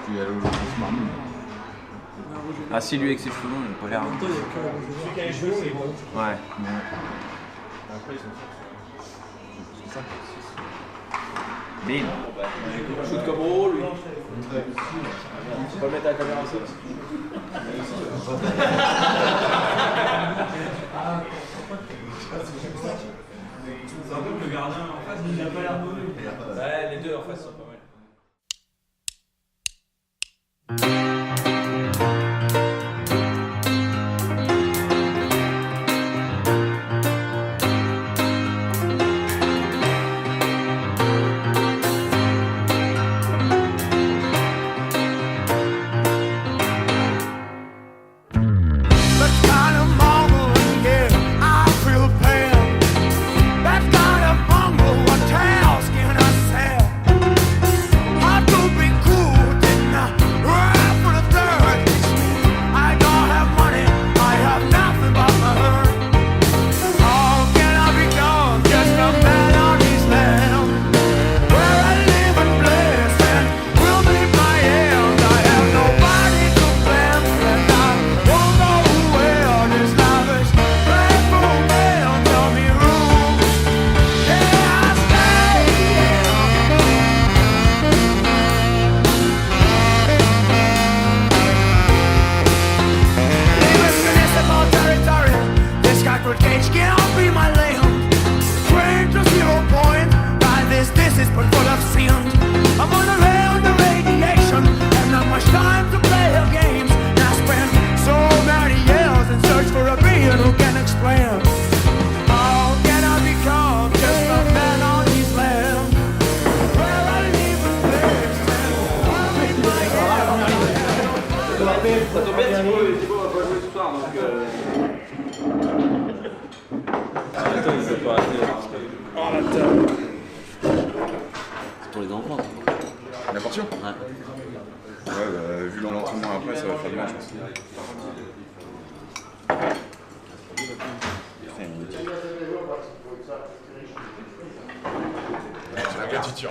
Tu es allé au Marmont. Ah si, lui avec ses cheveux longs, il a pas l'air. Celui qui a les cheveux, c'est bon. Ouais. Après, ils sont c'est ça. Bim. Shoot comme haut, lui. Tu peux le mettre à la caméra aussi. C'est un peu le gardien en face, il a pas l'air mauvais. Ouais, les deux en face sont pas mal. Ça tombe bien, Thibaut va pas jouer ce soir donc. Attends, il s'est pas arrêté. Oh la table. C'est pour les enfants. La portion? Ouais. Ouais, bah, vu l'entraînement après, ça va faire du mal, je pense.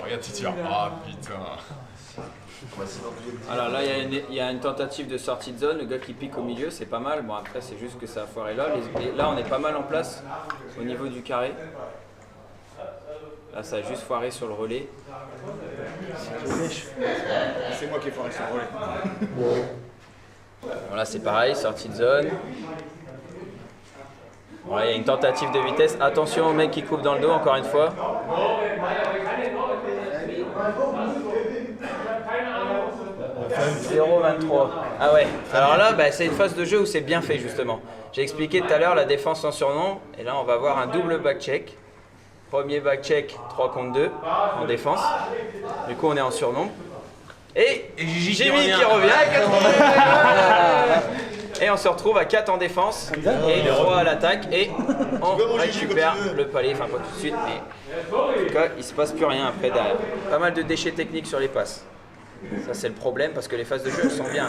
Regarde Titian. Ah putain. Alors là, il y a une tentative de sortie de zone. Le gars qui pique au milieu, c'est pas mal. Bon, après, c'est juste que ça a foiré là. Là, on est pas mal en place au niveau du carré. Là, ça a juste foiré sur le relais. C'est moi qui ai foiré sur le relais. Voilà, c'est pareil, sortie de zone. Voilà, il y a une tentative de vitesse. Attention au mec qui coupe dans le dos, encore une fois. « 0,23 ». Ah ouais. Alors là, bah, c'est une phase de jeu où c'est bien fait, justement. J'ai expliqué tout à l'heure la défense en surnom. Et là, on va avoir un double back-check. Premier back-check, 3 contre 2 en défense. Du coup, on est en surnom. Et Jimmy qui revient. Et on se retrouve à 4 en défense et 3 à l'attaque. Et on récupère le palais. Enfin, pas tout de suite, mais en tout cas, il ne se passe plus rien après derrière. Pas mal de déchets techniques sur les passes. Ça, c'est le problème parce que les phases de jeu sont bien.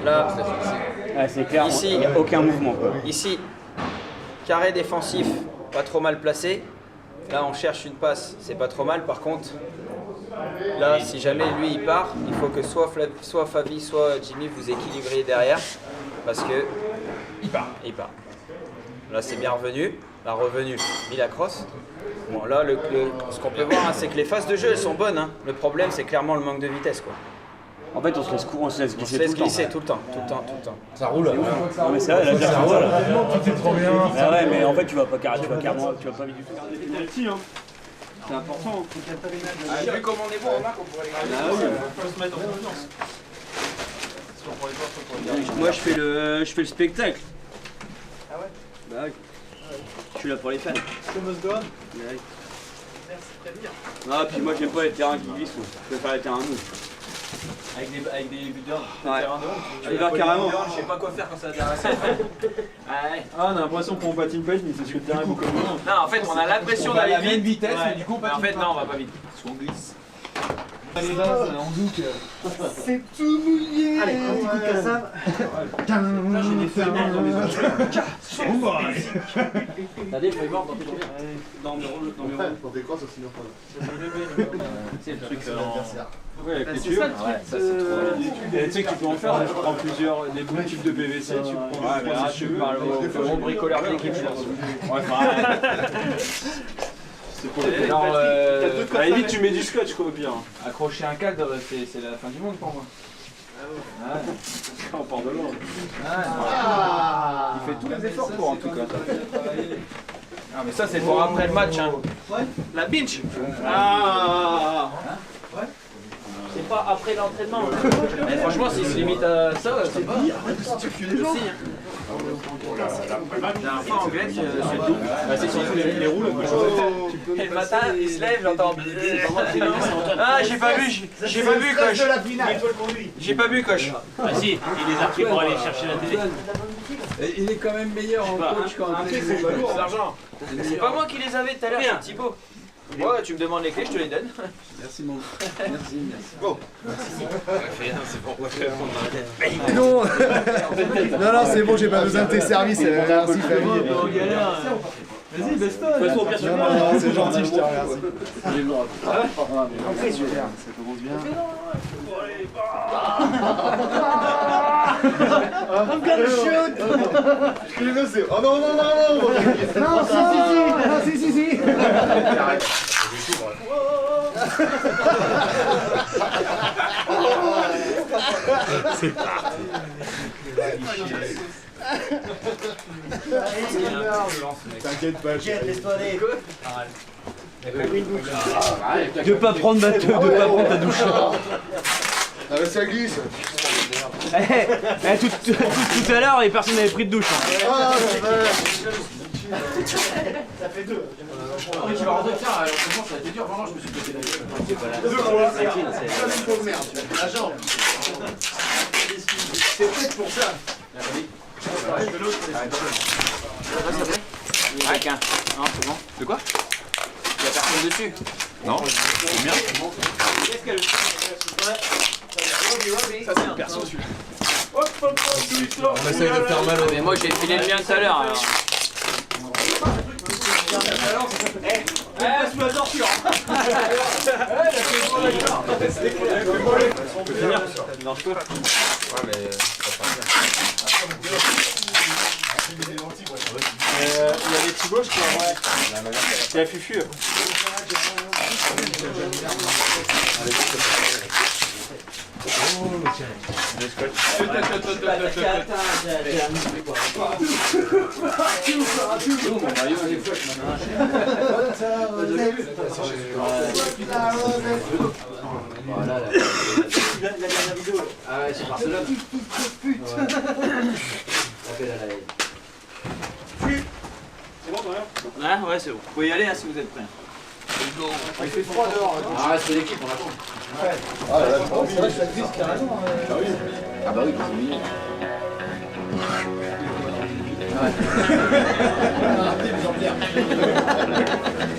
Là, c'est clair, ici, il n'y a aucun mouvement. Quoi. Ici, carré défensif, pas trop mal placé. Là, on cherche une passe, c'est pas trop mal. Par contre, là, si jamais lui il part, il faut que soit Fabi, soit Jimmy vous équilibriez derrière parce que il part. Là, c'est bien revenu. La revenue, mis la crosse. Bon, là, ce qu'on peut voir, hein, c'est que les phases de jeu, elles sont bonnes. Hein. Le problème, c'est clairement le manque de vitesse, quoi. En fait, on se laisse glisser tout le temps. Ça roule. Non, mais c'est vrai, là, ça roule. Tout est trop bien. Ah ouais, mais en fait, tu vas pas vite du tout garder tes petits, hein. C'est important. Vu comme on est bon, remarque, on pourrait les garder. Ah oui, il faut se mettre en confiance. Soit pour les voir, soit pour les garder. Moi, je fais le spectacle. Ah ouais? Bah oui. Je suis là pour les fans. Thomas Gohan. Ouais. Merci, très bien. Ah, puis moi, j'aime pas les terrains qui glissent. Je préfère les terrains mous. Avec des buteurs, Ouais. terrain de honte. Tu vas carrément. Je sais pas quoi faire quand ça dérasse. Ouais. Ah, on a l'impression qu'on patine pas vite, mais c'est parce que le terrain est beaucoup plus long. Non, en fait, on a l'impression d'aller vite. vitesse, mais du coup, Mais en fait, non, on va pas vite. Parce qu'on glisse. Les bases en zouk. C'est tout mouillé. Allez, un petit coup de cassave. J'ai des feuilles mortes dans mes ongles. T'as des feuilles mortes dans tes ongles. Dans mes rôles. Pour des crosses aussi, non. C'est le truc Ouais, la clôture. Ouais, ça c'est trop. Et tu sais que tu peux en faire, tu prends plusieurs, des bouts types de PVC, tu prends. Ouais, mais là, tu parles au bon bricoleur de l'équipe, je pense. Ouais, enfin. C'est pour les. Alors, À la limite, tu mets du scotch, quoi, au pire. accrocher un cadre, c'est la fin du monde pour moi. On part de loin. Il fait tous les efforts pour, en tout cas. Ah, mais ça, c'est pour après le match. Hein. La binge. Ah. C'est pas après l'entraînement. Mais franchement, s'il se limite à ça, c'est pas. La dernière fois en Grèce, c'est tout. C'est surtout les roues, là, Et le matin, il se lève, j'entends. Ah, j'ai pas vu, coach. J'ai pas vu, coach. Ah si, il les a pris pour aller chercher la télé. Il est quand même meilleur en coach qu'en c'est l'argent. C'est pas moi qui les avais tout à l'heure, c'est Thibaut. Ouais, tu me demandes les clés, je te les donne. Merci mon. Merci. Bon. Non. Non, c'est bon, j'ai pas besoin de tes services. Merci famille. Vas-y, baisse-toi. De toute façon, au pire, Non, c'est gentil, je te remercie. Après, super, ça commence bien. I'm gonna shoot. Je l'ai c'est. Oh non, non, non, non. Non, si. C'est parti. T'inquiète pas, laisse-toi aller. De pas prendre ta douche. Ah bah ça glisse. Tout à l'heure, et personne n'avait pris de douche. Ah la vache. Ça fait deux. Mais tu vas rentrer tard, l'entraînement ça a été dur, vraiment je me suis pété la gueule. C'est pas la Pauvre merde, la jambe. C'est fait pour ça. Quelqu'un. Non, c'est bon. De quoi? Il y a personne dessus. Non? Ça, c'est un perso celui-là. On essaye de faire mal au. Mais moi, j'ai filé le mien tout à l'heure. Alors. Sous la torture. Il y a les petits gauches, quoi. Il y a Fufu. Ah ouais, c'est Barcelone. Ouais, c'est bon. Vous pouvez y aller si vous êtes prêts. Il fait froid dehors. Ah, c'est l'équipe, on attend. Ah là, c'est vrai que ça glisse carrément. Ah bah oui, c'est mignon.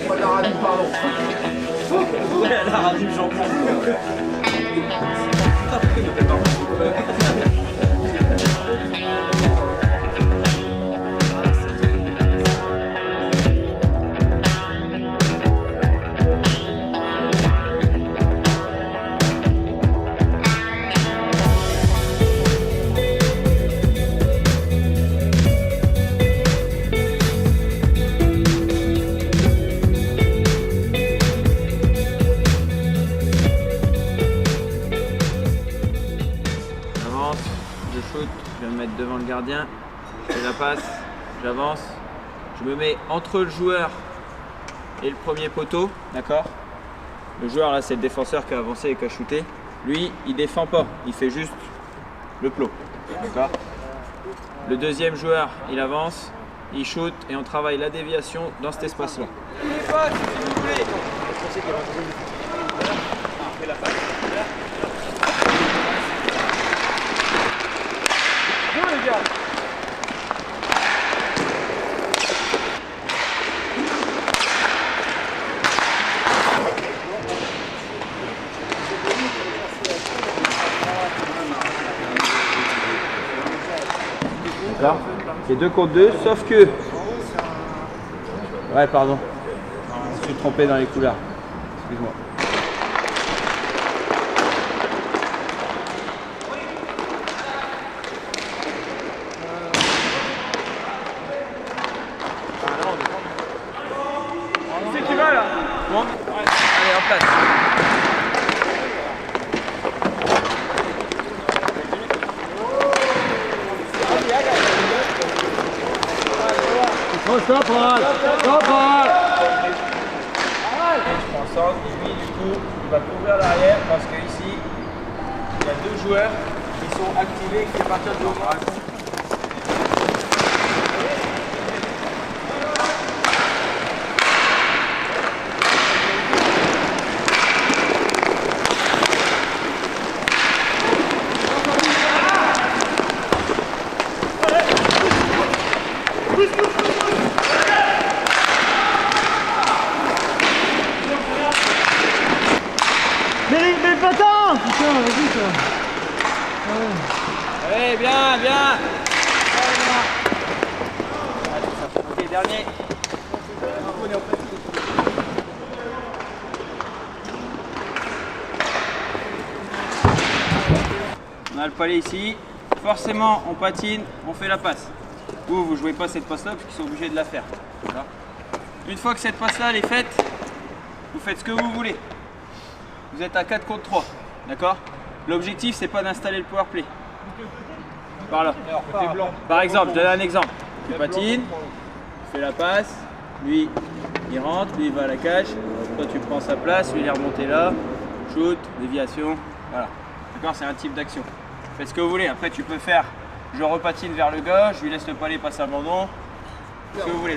Oh, la radio, pardon. La radio Jean-Paul. Je vais me mettre devant le gardien, je fais la passe, j'avance, je me mets entre le joueur et le premier poteau, d'accord? Le joueur là c'est le défenseur qui a avancé et qui a shooté. Lui il défend pas, il fait juste le plot, d'accord? Le deuxième joueur il avance, il shoot et on travaille la déviation dans cet espace là. D'accord? C'est 2 contre 2, sauf que... Ouais, pardon. Je me suis trompé dans les couleurs. Excuse-moi. C'est qui va là? Bon. Allez, en place. Oh, stop, stop. Je prends centre et lui du coup il va couvrir l'arrière parce que ici il y a 2 joueurs qui sont activés qui partir de l'autre. Mais pas tant. Putain, vas-y, toi. Allez, bien, bien. Ok, dernier. On a le palais ici. Forcément, on patine, on fait la passe. Vous ne jouez pas cette passe-là parce qu'ils sont obligés de la faire. Une fois que cette passe-là elle est faite, vous faites ce que vous voulez. Vous êtes à 4 contre 3. D'accord? L'objectif, c'est pas d'installer le power play. Par là. Par exemple, je donne un exemple. Tu patines, tu fais la passe, lui il rentre, lui il va à la cage, toi tu prends sa place, lui il est remonté là, shoot, déviation, voilà. D'accord? C'est un type d'action. Faites ce que vous voulez. Après, tu peux faire je repatine vers le gars, je lui laisse le palais passer abandon. Ce que vous voulez.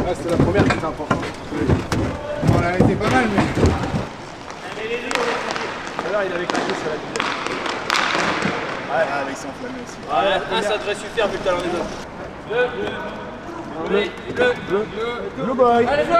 Ouais, c'était la première qui était importante. Bon, elle a été pas mal, mais. Alors, il avait craqué sur la deuxième. Ouais, avec son enflammé aussi. Un, ça devrait suffire vu que t'as l'en des autres. Blue boy. Allez, bleu.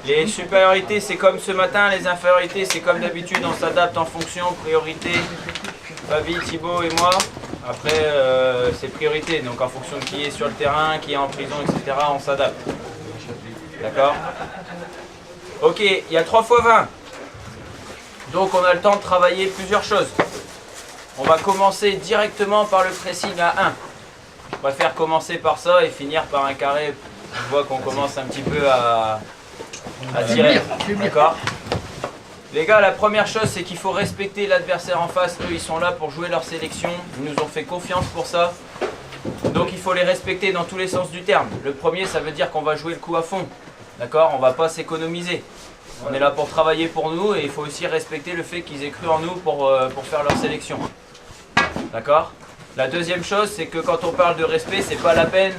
Les supériorités c'est comme ce matin, les infériorités c'est comme d'habitude, on s'adapte en fonction, priorité, Fabi, Thibaut et moi. Après c'est priorité, donc en fonction de qui est sur le terrain, qui est en prison, etc. on s'adapte. D'accord? Ok, il y a 3 x 20. Donc on a le temps de travailler plusieurs choses. On va commencer directement par le pressing à 1. Je préfère commencer par ça et finir par un carré. Je vois qu'on commence un petit peu à tirer. D'accord? Les gars, la première chose, c'est qu'il faut respecter l'adversaire en face. Eux, ils sont là pour jouer leur sélection. Ils nous ont fait confiance pour ça. Donc, il faut les respecter dans tous les sens du terme. Le premier, ça veut dire qu'on va jouer le coup à fond. D'accord? On ne va pas s'économiser. On est là pour travailler pour nous et il faut aussi respecter le fait qu'ils aient cru en nous pour faire leur sélection. D'accord? La deuxième chose, c'est que quand on parle de respect, c'est pas la peine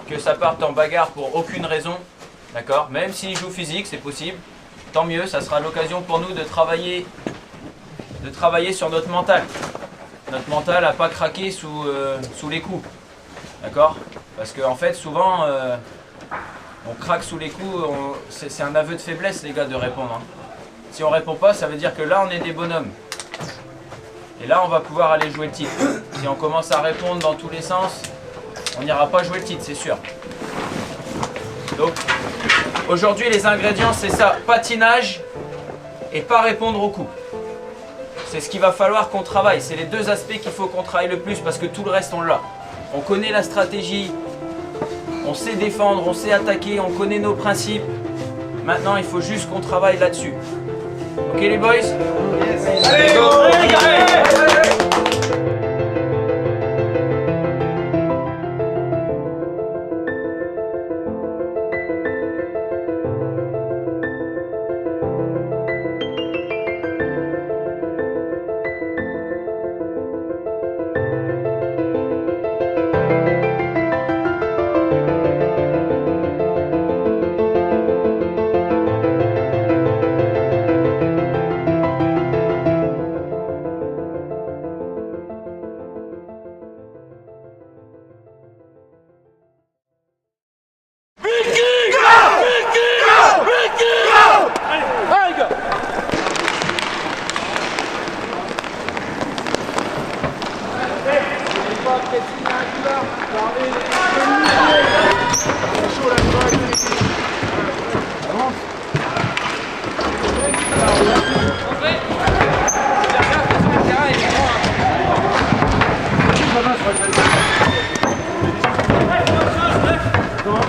que ça parte en bagarre pour aucune raison. D'accord? Même s'ils jouent physique, c'est possible. Tant mieux, ça sera l'occasion pour nous de travailler sur notre mental. Notre mental n'a pas craqué sous les coups. D'accord? Parce qu'en fait, souvent, On craque sous les coups, c'est un aveu de faiblesse les gars de répondre. Hein. Si on répond pas, ça veut dire que là on est des bonhommes. Et là on va pouvoir aller jouer le titre. Si on commence à répondre dans tous les sens, on n'ira pas jouer le titre, c'est sûr. Donc aujourd'hui les ingrédients c'est ça, patinage et pas répondre aux coups. C'est ce qu'il va falloir qu'on travaille, c'est les deux aspects qu'il faut qu'on travaille le plus parce que tout le reste on l'a. On connaît la stratégie, on sait défendre, on sait attaquer, on connaît nos principes. Maintenant il faut juste qu'on travaille là-dessus. Ok les boys? Allez go! Allez,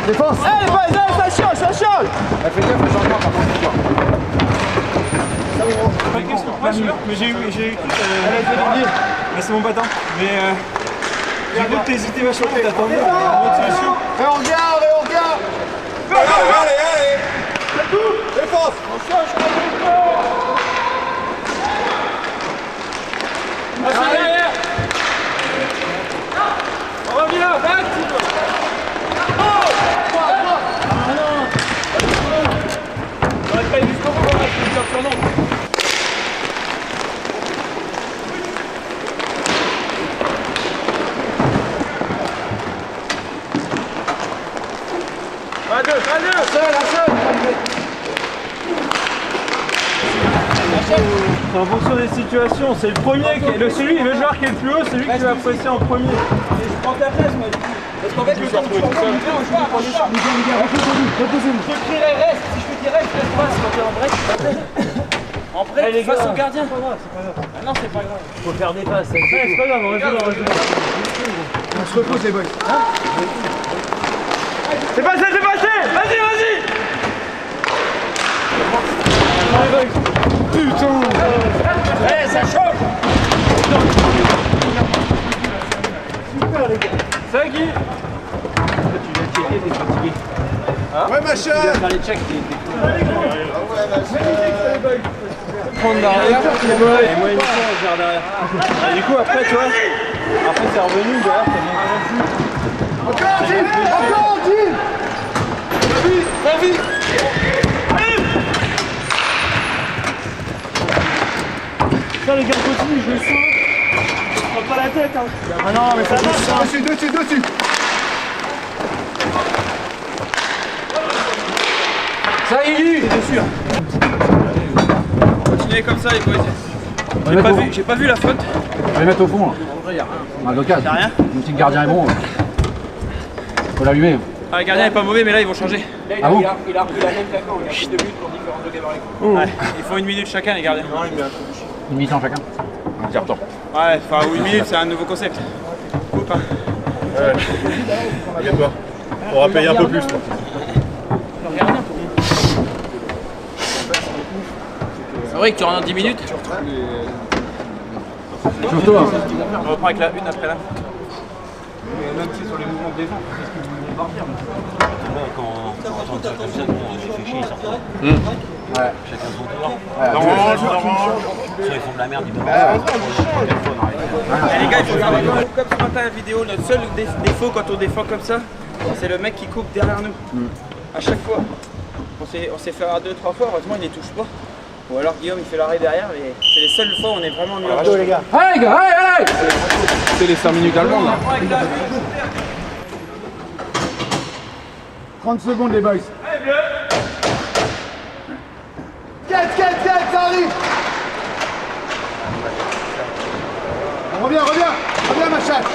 Défense! Allez, ça chiale, ça chiale! Fais gaffe, le changement par contre. Pas de question, mais j'ai eu. Mais c'est mon battant. Mais j'ai vu que t'hésitais vachement, t'attendais. Et on regarde, et on regarde. Allez. Défense. Derrière. On revient, back. On va travailler jusqu'au bout, on va faire son nom. En fonction des situations, c'est le premier, le joueur qui est le plus haut, c'est lui qui va presser en premier. Je prends ta place, moi, du coup. Parce qu'en fait, le temps que tu vas reprendre, on joue à premier shot. Reposez-vous. Je te crierai reste. Si je te dis reste, laisse passe quand t'es en break. En break, face au gardien. C'est pas grave, c'est pas grave. Ah non, c'est pas grave. Faut faire des passes. C'est pas grave, on reste là. On se repose les boys. C'est passé. Vas-y. Putain! Eh, ça choque. C'est qui? Tu viens de checker, t'es fatigué. Ouais, ma chère. Tu viens faire les checks, prendre derrière, et moi une fois je gère derrière. Et du coup après tu vois, après c'est revenu derrière, t'as bien Encore, Jim. Vas-y. Ça les gars continue, je le sens. Je prends pas la tête hein. Ah non mais ça va. Dessus. Ça il est dessus. Continuez comme ça les boys. J'ai pas vu la faute. On va les mettre au fond là. On a l'occasion. Y'a rien. Le petit gardien est bon. Faut l'allumer. Ah, le gardien est pas mauvais mais là ils vont changer. Ah bon? Il a même claquant, il a plus de buts pour différents degrés dans les coups. Ouais, il faut une minute chacun les gardiens. Une mi-temps chacun. Un tiers temps. Ouais, enfin une minute c'est un nouveau concept. Coupe hein. Regarde-toi. On va payer un peu plus. C'est vrai que tu rentres dans 10 minutes. Chauffe-toi. On reprend avec la une après là. Même si sur les mouvements de défense, c'est ce qu'ils vont partir. Quand on entend ça comme ça, on les fait chier, ils sortent. Ouais. Chacun son tour. Ouais. Soit ils font de la merde, ils vont Les gars, il faut faire comme ce matin la vidéo. Notre seul défaut quand on défend comme ça, c'est le mec qui coupe derrière nous. À chaque fois. On s'est fait à 2-3 fois, heureusement il les touche pas. Ou alors Guillaume il fait l'arrêt derrière, mais c'est les seules fois où on est vraiment mis en jeu. Les gars. Allez les gars, allez. C'est les 5 minutes allemandes là. 30 secondes les boys. Allez bleu. Quête, ça arrive. Reviens ma chatte.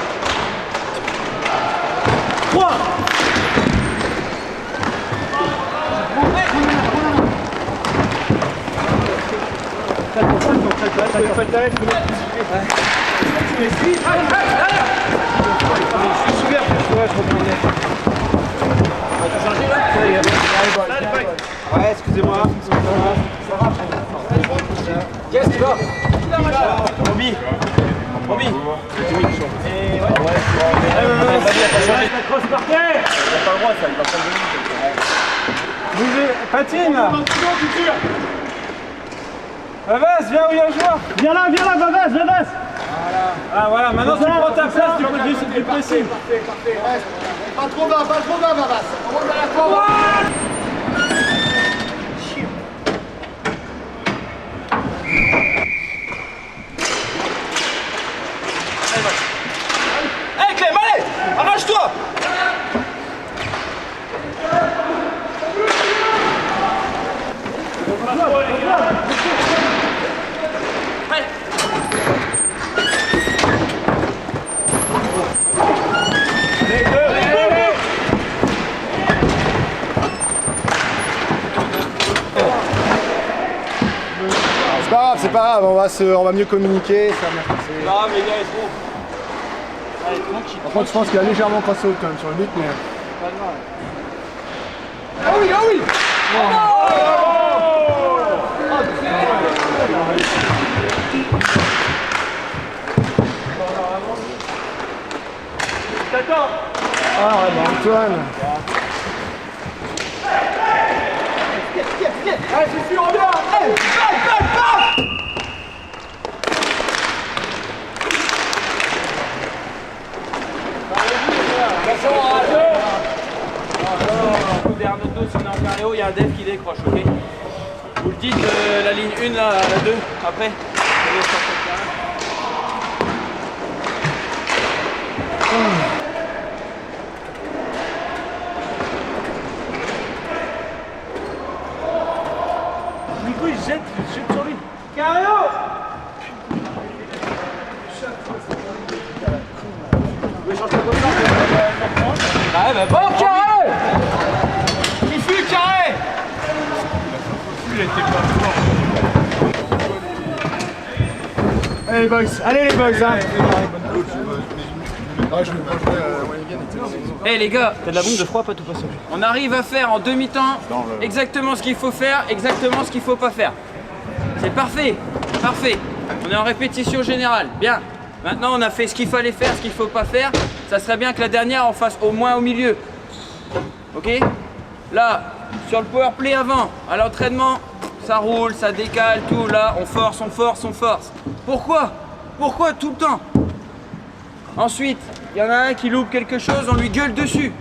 3. Ouais, excusez-moi. Yes, tu vas. Roby. La crosse par terre. Il a pas le droit ça, il va prendre 2 minutes. Bougez, patine là. Vavas, viens où il y a le joueur. Viens là, Vavas. Voilà. Ah voilà, maintenant tu prends ta place, tu peux du pressing. Parfait. Pas trop bas, Vavas. On remonte derrière toi. Hey Clem, allez, arrache-toi. C'est pas grave, on va mieux communiquer, ça va bien passer. Ah mais les gars, ils sont bons. Allez, tranquille. Par contre, je pense qu'il a légèrement passé haut quand même sur le but, mais... Pas de mal. Ah oui. T'attends. Ah ouais, bah Antoine. Allez, je suis en bien. Hey, balle. Derrière notre dos, si on est en carré haut, il y a un dev qui décroche, ok? Vous le dites la ligne 1 là, la 2, après. Nico il jette sur lui. Cario. Ah bah bon, carré. Qui fut le carré? Allez les boys, hein. Eh les gars, T'as de la bombe de froid, pas tout passer. on arrive à faire en demi-temps exactement ce qu'il faut faire, exactement ce qu'il faut pas faire. C'est parfait. On est en répétition générale, bien. Maintenant on a fait ce qu'il fallait faire, ce qu'il faut pas faire. Ça serait bien que la dernière on fasse au moins au milieu. Ok? Là, sur le power play avant, à l'entraînement, ça roule, ça décale, tout. Là, on force. Pourquoi tout le temps? Ensuite, il y en a un qui loupe quelque chose, on lui gueule dessus.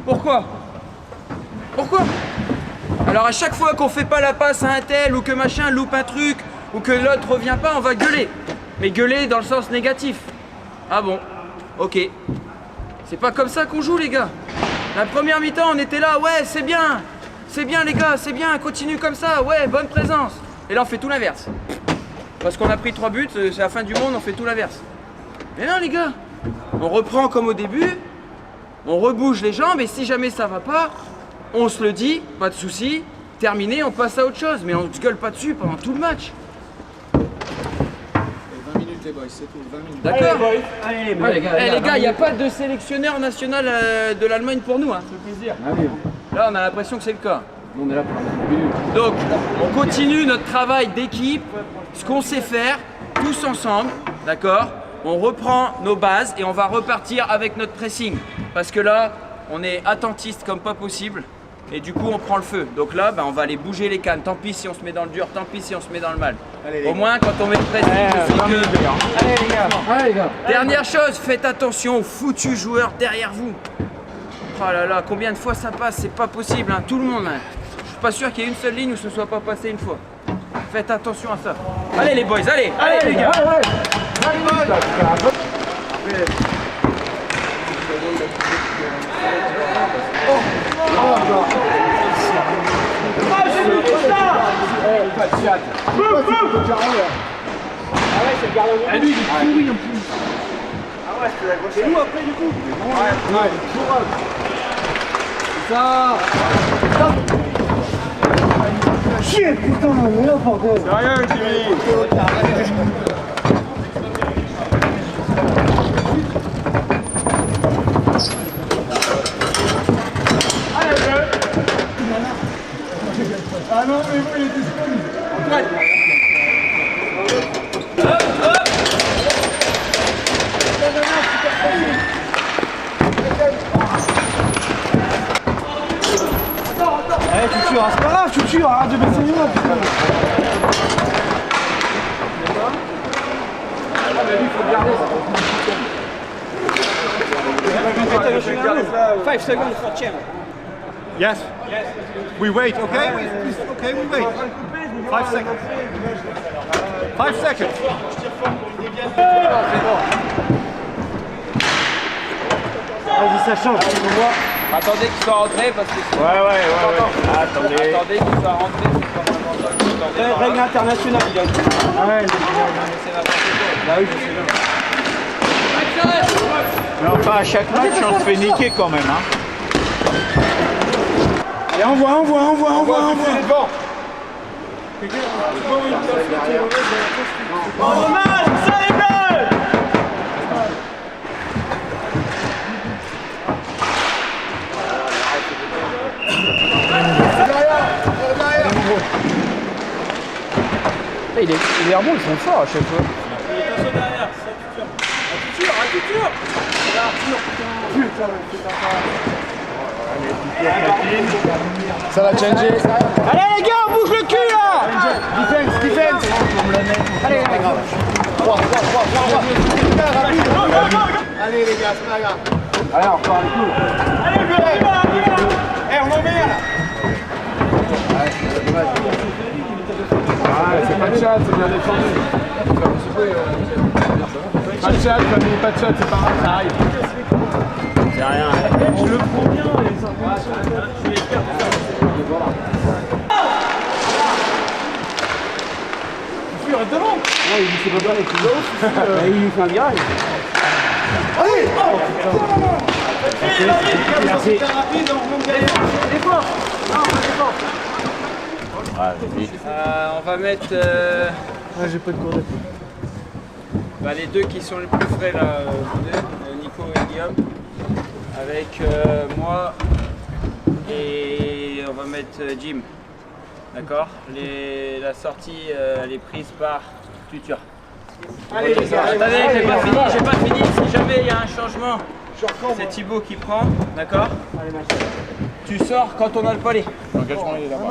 Pourquoi? Alors à chaque fois qu'on fait pas la passe à un tel ou que machin loupe un truc ou que l'autre revient pas, on va gueuler. Mais gueuler dans le sens négatif. Ah bon? Ok. C'est pas comme ça qu'on joue les gars. La première mi-temps on était là, ouais c'est bien les gars, c'est bien, continue comme ça, ouais bonne présence. Et là on fait tout l'inverse. Parce qu'on a pris 3 buts, c'est la fin du monde, on fait tout l'inverse. Mais non les gars, on reprend comme au début, on rebouge les jambes et si jamais ça va pas, on se le dit, pas de souci, terminé, on passe à autre chose, mais on se gueule pas dessus pendant tout le match. 20 minutes les boys, c'est tout, 20 minutes. D'accord? Allez les Eh les gars, il n'y a pas de sélectionneur national de l'Allemagne pour nous. Hein. Là, on a l'impression que c'est le cas. On est là pour Donc, on continue notre travail d'équipe, ce qu'on sait faire, tous ensemble, d'accord? On reprend nos bases et on va repartir avec notre pressing. Parce que là, on est attentiste comme pas possible. Et du coup, on prend le feu. Donc là, on va aller bouger les cannes. Tant pis si on se met dans le dur, tant pis si on se met dans le mal. Au moins, quand on met le pressing, je sais que... Allez les gars. Dernière chose, faites attention aux foutus joueurs derrière vous. Oh là là, combien de fois ça passe, c'est pas possible, hein. Tout le monde. Hein. Je suis pas sûr qu'il y ait une seule ligne où ce soit pas passé une fois. Faites attention à ça. Allez les boys, allez les gars. Oh, batte. Ah ouais, c'est le gardien. Ah, lui, il est pourri en plus. Ah ouais, c'est la grosse. C'est nous après du coup. Ouais. Ça. Chier, putain, mais là, bordel. C'est rien, Jimmy. Ah non, mais bon, il était spawn. Allez, tu tures, c'est pas grave, tu tures, arrête de baisser les mains, putain. Ah, mais lui, il faut le garder. 5 seconds for champ. Yes. We wait, okay? Okay, we wait. 5 seconds. 5 seconds. Vas-y, ça change, tu veux voir. Attendez qu'il soit rentré parce que c'est... Ouais. Attendez. Attendez qu'il soit rentré, c'est pas vraiment attendez. Règle internationale, il a dit. Ouais, C'est n'importe quoi. bah oui, je sais bien. Mais enfin, à chaque match, on se fait niquer quand même. Hein. Allez, envoie. Il est rebond, ils sont forts à chaque fois. Ça va changer. Allez les gars, on bouge le cul là. Defense. Allez, pas grave. Allez les gars, c'est pas grave. Allez, on repart les coups. Eh, on en met là. C'est pas de chat, c'est bien défendu. Pas de chat, famille, pas de chat, c'est pas grave, ça arrive. C'est rien. Je le prends bien, les Tu reste devant. Ouais, il s'est pas donné, il lui fait un virage. Allez. Merci. On va mettre J'ai pas de cours de les deux qui sont les plus frais là, vous deux, Nico et Guillaume, avec moi et on va mettre Jim. D'accord. La sortie elle est prise par Tutur. Allez les gars, Attendez, j'ai pas fini. Si jamais il y a un changement, c'est Thibaut qui prend, d'accord. Tu sors quand on a le palais. L'engagement il est là-bas.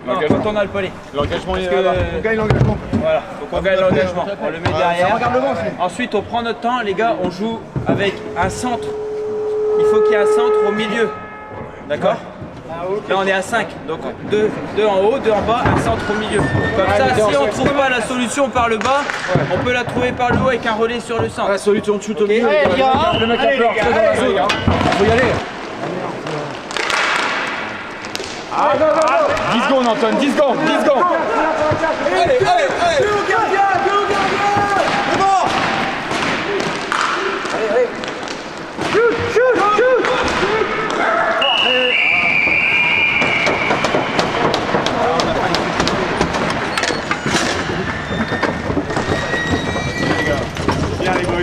Non, quand on a le palais. L'engagement il est Parce là-bas. On gagne l'engagement. Voilà, faut qu'on gagne l'engagement. On le met derrière. Regarde le vent, Ensuite, on prend notre temps, les gars. On joue avec un centre. Il faut qu'il y ait un centre au milieu. D'accord. Là, on est à 5. Donc, deux en haut, 2 en bas, un centre au milieu. Comme ça, si on ne trouve pas la solution par le bas, on peut la trouver par le haut avec un relais sur le centre. La solution de shoot au milieu. le mec a peur, c'est dans la zone. Faut y aller. 10 secondes, Antoine, 10 secondes. Allez. Bien les boys.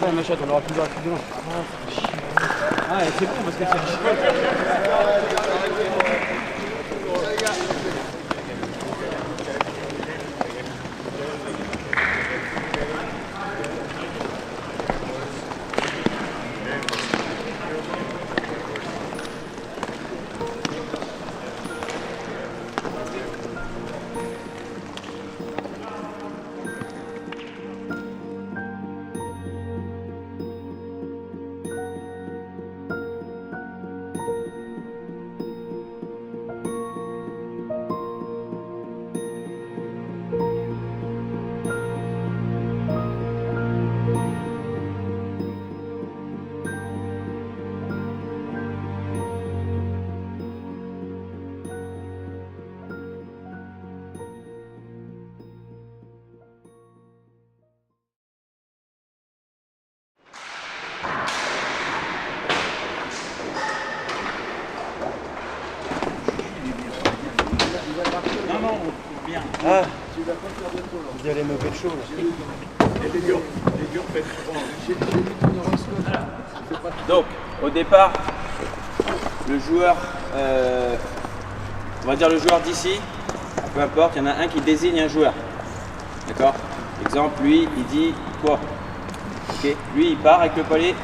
Ouais, ma chatte, on aura plus de demain. Ah, c'est bon parce que Ah, vous allez me pécho là. Donc, au départ, le joueur, on va dire le joueur d'ici, peu importe, il y en a un qui désigne un joueur. D'accord? Exemple, lui, il dit toi. Ok? Lui, il part avec le palais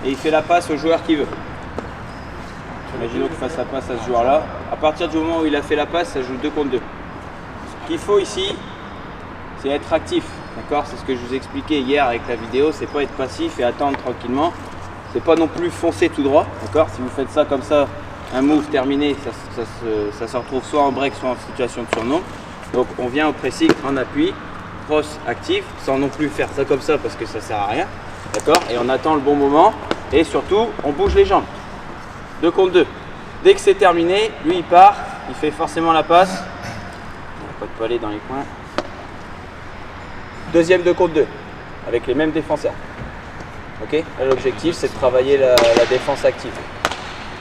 et il fait la passe au joueur qu'il veut. Imaginons qu'il fasse la passe à ce joueur-là. À partir du moment où il a fait la passe, ça joue 2 contre 2. Ce qu'il faut ici, c'est être actif. D'accord? C'est ce que je vous expliquais hier avec la vidéo. C'est pas être passif et attendre tranquillement. C'est pas non plus foncer tout droit. D'accord? Si vous faites ça comme ça, un move terminé, ça se retrouve soit en break, soit en situation de surnom. Donc on vient au pressing en appui, cross actif, sans non plus faire ça comme ça parce que ça sert à rien. D'accord? Et on attend le bon moment. Et surtout, on bouge les jambes. 2 contre 2. Dès que c'est terminé, lui il part, il fait forcément la passe. Pas de palais dans les coins. Deuxième 2 contre 2, avec les mêmes défenseurs. Ok? L'objectif c'est de travailler la défense active.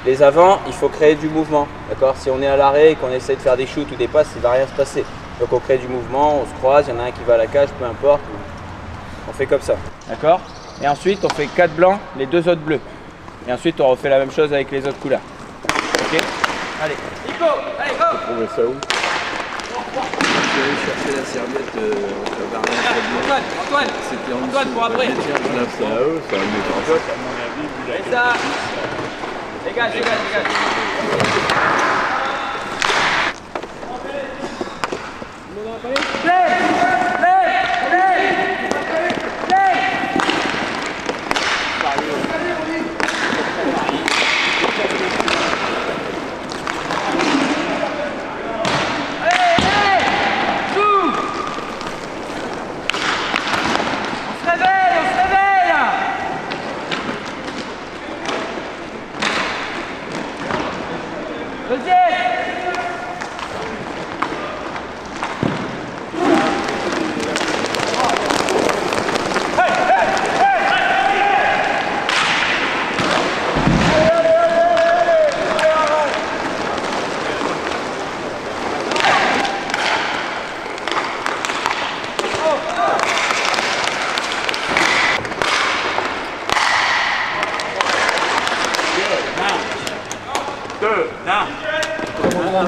Les avants, il faut créer du mouvement. D'accord? Si on est à l'arrêt et qu'on essaie de faire des shoots ou des passes, il ne va rien se passer. Donc on crée du mouvement, on se croise, il y en a un qui va à la cage, peu importe. On fait comme ça. D'accord? Et ensuite on fait 4 blancs, les 2 autres bleus. Et ensuite on refait la même chose avec les autres couleurs. Ok? Allez. Nico, allez go! Trouver ça où? Je vais aller chercher la serviette Antoine, pour après. Là, c'est à eux, ça va me mettre en face. À mon avis, vous l'avez. Et ça. Dégage.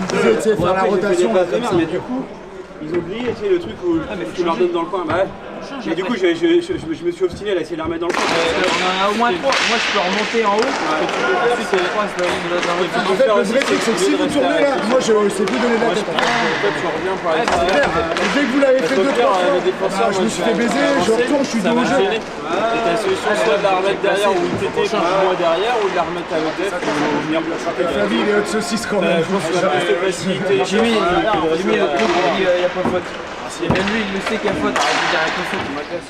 Tu sais, faire la rotation. Mais du coup, ils ont oublié le truc où tu leur donnes dans le coin. Bah ouais. Mais du coup, je me suis obstiné à essayer de la remettre dans le coin. On en a au moins 3. Moi je peux remonter en haut. Ensuite c'est 3. En fait, le vrai truc, c'est que si vous tournez là, moi je sais plus donner la tête. Tu reviens pour aller. Dès que vous l'avez fait 2-3 fois, je me suis fait baiser, je retourne, je suis dos au jeu. Et ta solution, soit de la remettre derrière ou de péter moi derrière ou de la remettre à l'autre pour venir placer. Flavie, il est haut de saucisse quand même. Je pense que ça reste facilité. J'ai mis le truc pour dire il n'y a pas de faute. Et même lui il le sait qu'il y a faute. Il dit il y a pas de faute, il m'agresse.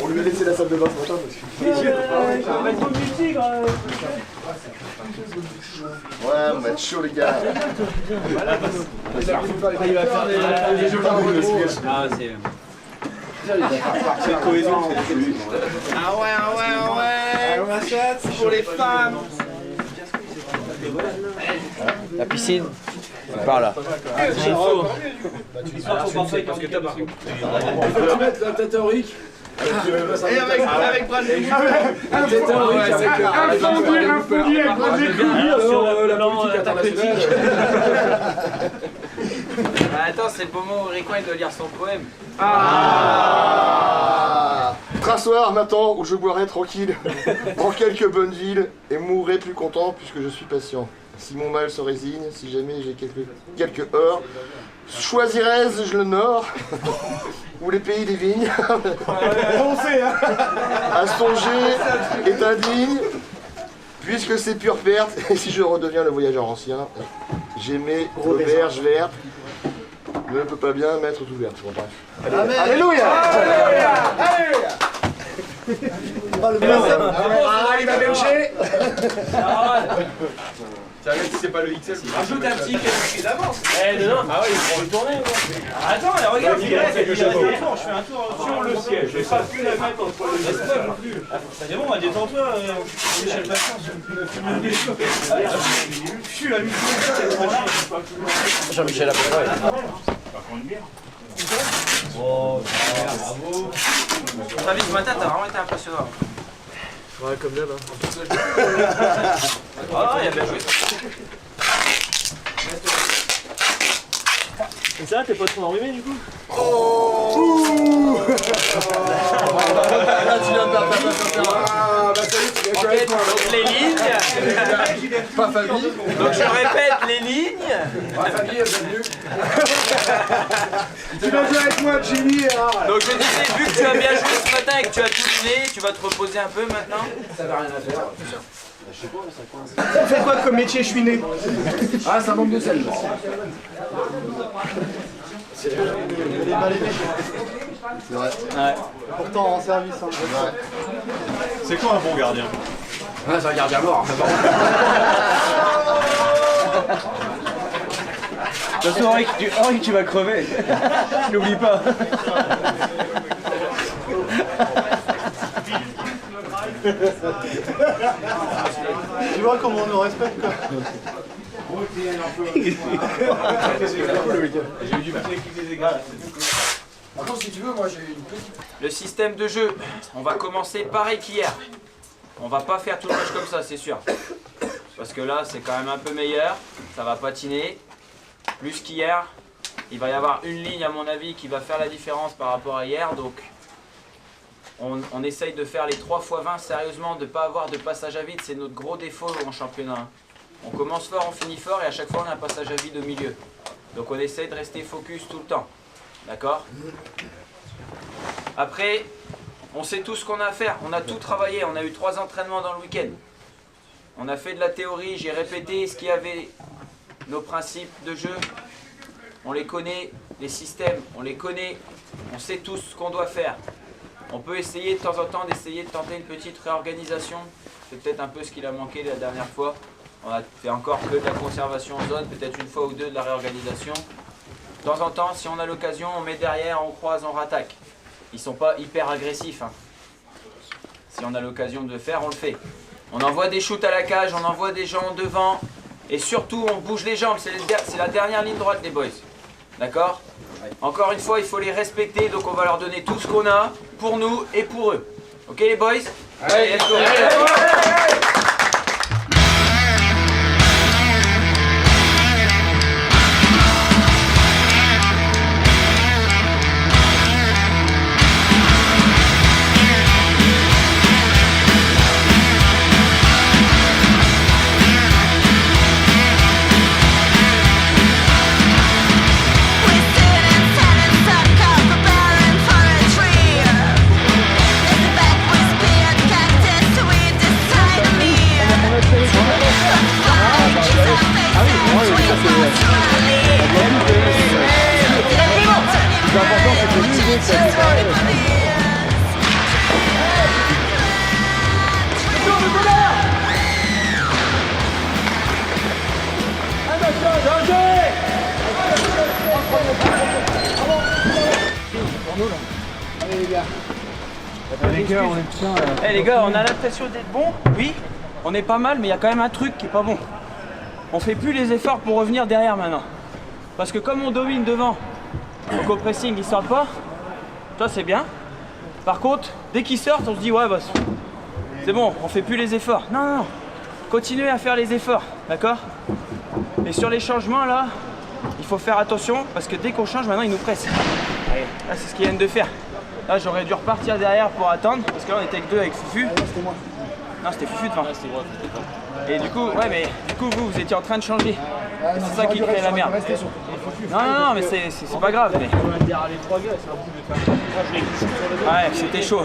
On lui a laissé la salle de bain ce matin parce que... Ouais, on va être chaud les gars. Il va faire des jeux. Ah c'est... C'est cohésion. Ah ouais. Pour les femmes. La piscine, c'est par là. La tête à Rick. Et avec Bradley. Un fondu avec Bradley. La politique internationale. Attends, c'est le moment où Ricoin doit lire son poème. Trassoir maintenant où je boirai tranquille en quelques bonnes villes et mourrai plus content puisque je suis patient. Si mon mal se résigne, si jamais j'ai quelques heures, choisirais-je le nord ou les pays des vignes. À songer est indigne puisque c'est pure perte et si je redeviens le voyageur ancien, j'ai mes auberges vertes. Ne peut pas bien mettre tout vert. Bon, bref. Allez, alléluia. Il va belcher. Regarde si c'est pas le XL. Rajoute un petit qui d'avance. Eh non, ah ouais, il prend une tournée quoi. Attends, regarde, il reste un tour, je fais un tour sur le siège. Je vais pas plus la mettre entre les deux. Non plus. C'est bon, détends-toi, Michel Patience. Je suis la musique. Jean-Michel Apéro. Oh, bravo. Travis, ce matin, t'as vraiment été impressionnant. Ouais, comme d'hab. Ah, il a bien joué. Et ça, t'es pas trop enrhumé du coup? Oh. Là, tu viens de perdre ta place. Ah, bah salut, tu viens avec moi. Donc les lignes. Pas Fabi. Donc je répète les lignes. Pas Fabi, bienvenue. Tu vas jouer avec moi, Jimmy. Donc je disais, vu que tu as bien joué ce matin et que tu as tout donné, tu vas te reposer un peu maintenant. Ça va rien à faire. Ça fait quoi comme métier, je suis né? Ah, ça manque de sel. C'est vrai. Ouais. Pourtant en service. Hein. C'est vrai. C'est quoi un bon gardien? Ouais, c'est un gardien mort. De toute façon, Henri, tu vas crever. N'oublie pas. Tu vois comment on nous respecte quoi. Par contre, si tu veux, moi j'ai une petite. Le système de jeu, on va commencer pareil qu'hier. On va pas faire tout le match comme ça, c'est sûr. Parce que là, c'est quand même un peu meilleur. Ça va patiner. Plus qu'hier. Il va y avoir une ligne, à mon avis, qui va faire la différence par rapport à hier. Donc, on essaye de faire les 3 x 20 sérieusement, de ne pas avoir de passage à vide. C'est notre gros défaut en championnat. On commence fort, on finit fort et à chaque fois, on a un passage à vide au milieu. Donc, on essaye de rester focus tout le temps. D'accord? Après, on sait tout ce qu'on a à faire. On a tout travaillé. On a eu 3 entraînements dans le week-end. On a fait de la théorie. J'ai répété ce qu'il y avait. Nos principes de jeu. On les connaît. Les systèmes, on les connaît. On sait tous ce qu'on doit faire. On peut essayer de temps en temps d'essayer de tenter une petite réorganisation. C'est peut-être un peu ce qu'il a manqué la dernière fois. On a fait encore que de la conservation en zone. Peut-être une fois ou deux de la réorganisation. De temps en temps, si on a l'occasion, on met derrière, on croise, on rattaque. Ils sont pas hyper agressifs. Hein. Si on a l'occasion de le faire, on le fait. On envoie des shoots à la cage, on envoie des gens devant. Et surtout, on bouge les jambes. C'est la dernière ligne droite des boys. D'accord? Encore une fois, il faut les respecter. Donc on va leur donner tout ce qu'on a pour nous et pour eux. Ok les boys? Allez, let's go. Eh les gars, on a l'impression d'être bon, oui, on est pas mal, mais il y a quand même un truc qui est pas bon. On fait plus les efforts pour revenir derrière maintenant. Parce que comme on domine devant, donc au pressing ils sortent pas, toi c'est bien. Par contre, dès qu'ils sortent, on se dit ouais bah c'est bon, on fait plus les efforts. Non, non, non, continuez à faire les efforts, d'accord? Et sur les changements là, il faut faire attention parce que dès qu'on change maintenant ils nous pressent. Là c'est ce qu'ils viennent de faire. Là j'aurais dû repartir derrière pour attendre parce que là on était avec 2 avec Fufu. Non c'était Fufu devant. Et du coup, ouais mais du coup vous étiez en train de changer. Et c'est ça qui crée la merde. Non non non mais c'est pas grave mais. Ouais c'était chaud.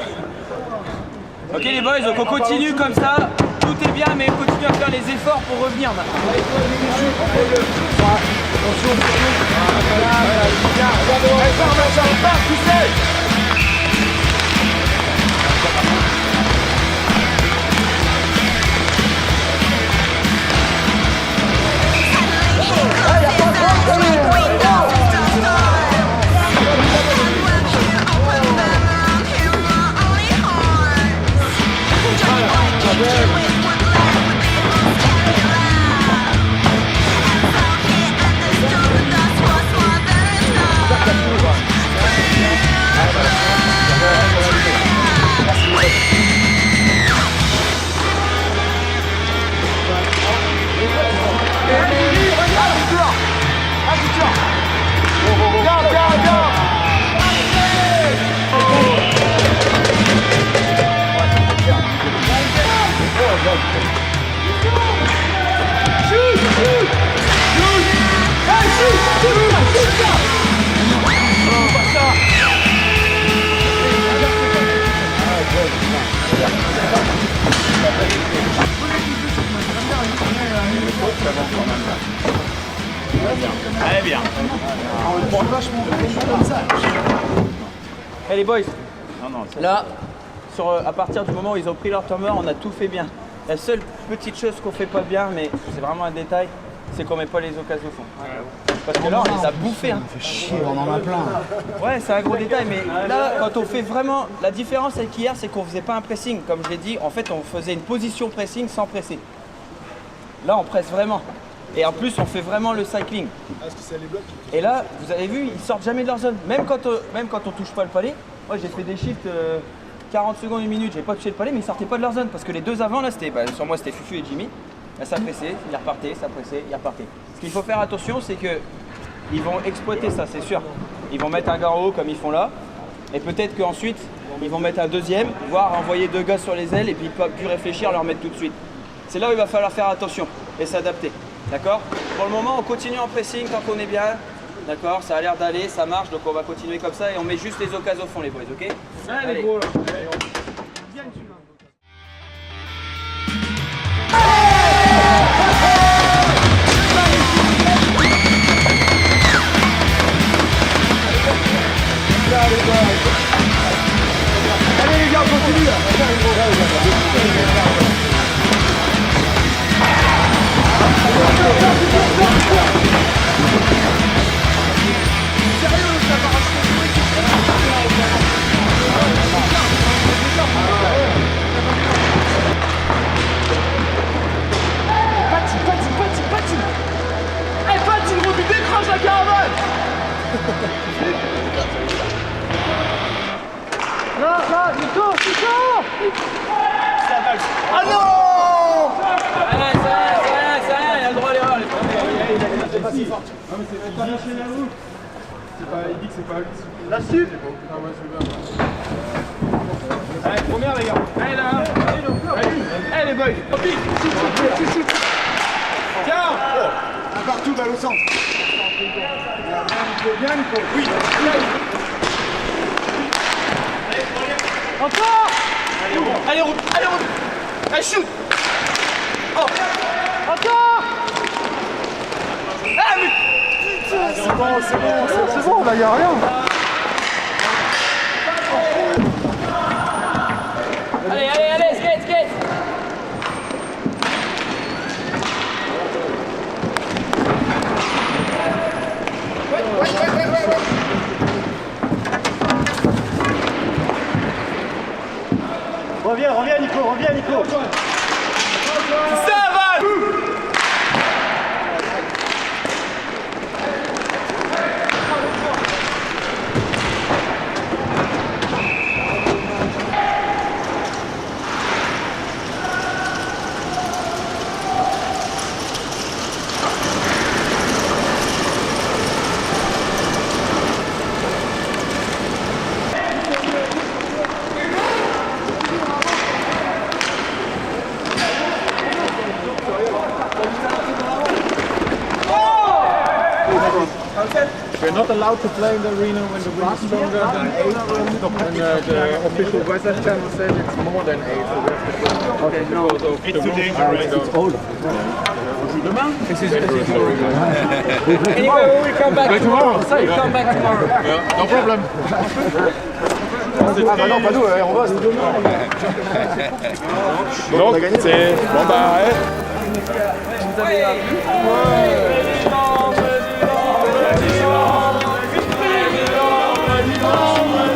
Ok les boys, donc on continue comme ça. Tout est bien mais continue à faire les efforts pour revenir maintenant. Hey les boys, là, à partir du moment où ils ont pris leur turnover, on a tout fait bien. La seule petite chose qu'on fait pas bien, mais c'est vraiment un détail, c'est qu'on met pas les occasions au fond. Parce que là, on les a bouffés. Hein. On fait chier, on en a plein. Ouais, c'est un gros détail, mais là, quand on fait vraiment... La différence avec hier, c'est qu'on faisait pas un pressing. Comme je l'ai dit, en fait, on faisait une position pressing sans presser. Là, on presse vraiment. Et en plus, on fait vraiment le cycling. Et là, vous avez vu, ils sortent jamais de leur zone. Même quand on touche pas le palais, moi j'ai fait des shifts 40 secondes, 1 minute, j'ai pas touché le palais, mais ils sortaient pas de leur zone. Parce que les deux avant, là, c'était, sur moi, c'était Fufu et Jimmy. Là, ça pressait, ils repartaient, ça pressait, ils repartaient. Ce qu'il faut faire attention, c'est que ils vont exploiter ça, c'est sûr. Ils vont mettre un gars en haut comme ils font là. Et peut-être qu'ensuite, ils vont mettre un deuxième, voire envoyer 2 gars sur les ailes et puis plus réfléchir, leur mettre tout de suite. C'est là où il va falloir faire attention et s'adapter. D'accord? Pour le moment, on continue en pressing tant qu'on est bien. D'accord? Ça a l'air d'aller, ça marche, donc on va continuer comme ça et on met juste les occasions au fond, les boys, ok? Allez, gros là. Allez les gars, on continue là. Là-dessus. Allez, première les gars. Allez là. Allez les boys. Tiens. Un partout, balle au centre. Bien, Nico. Oui. Encore. Allez, route. Allez, route. Allez, shoot. Oh. Encore. Ah, mais... C'est bon, là, y a rien. Allez, skate. Reviens, Nico. Ça va. We're not allowed to play in the arena when the wind is stronger than 8, and the official weather channel said it's more than 8, so we have to go. Okay, no, it's too dangerous. It's old. Anyway, we will come back tomorrow. We'll come back tomorrow. Yeah, no problem. Ah bah non, pas nous, on va, c'est demain. Donc, c'est... Bon bah, Vous avez Président.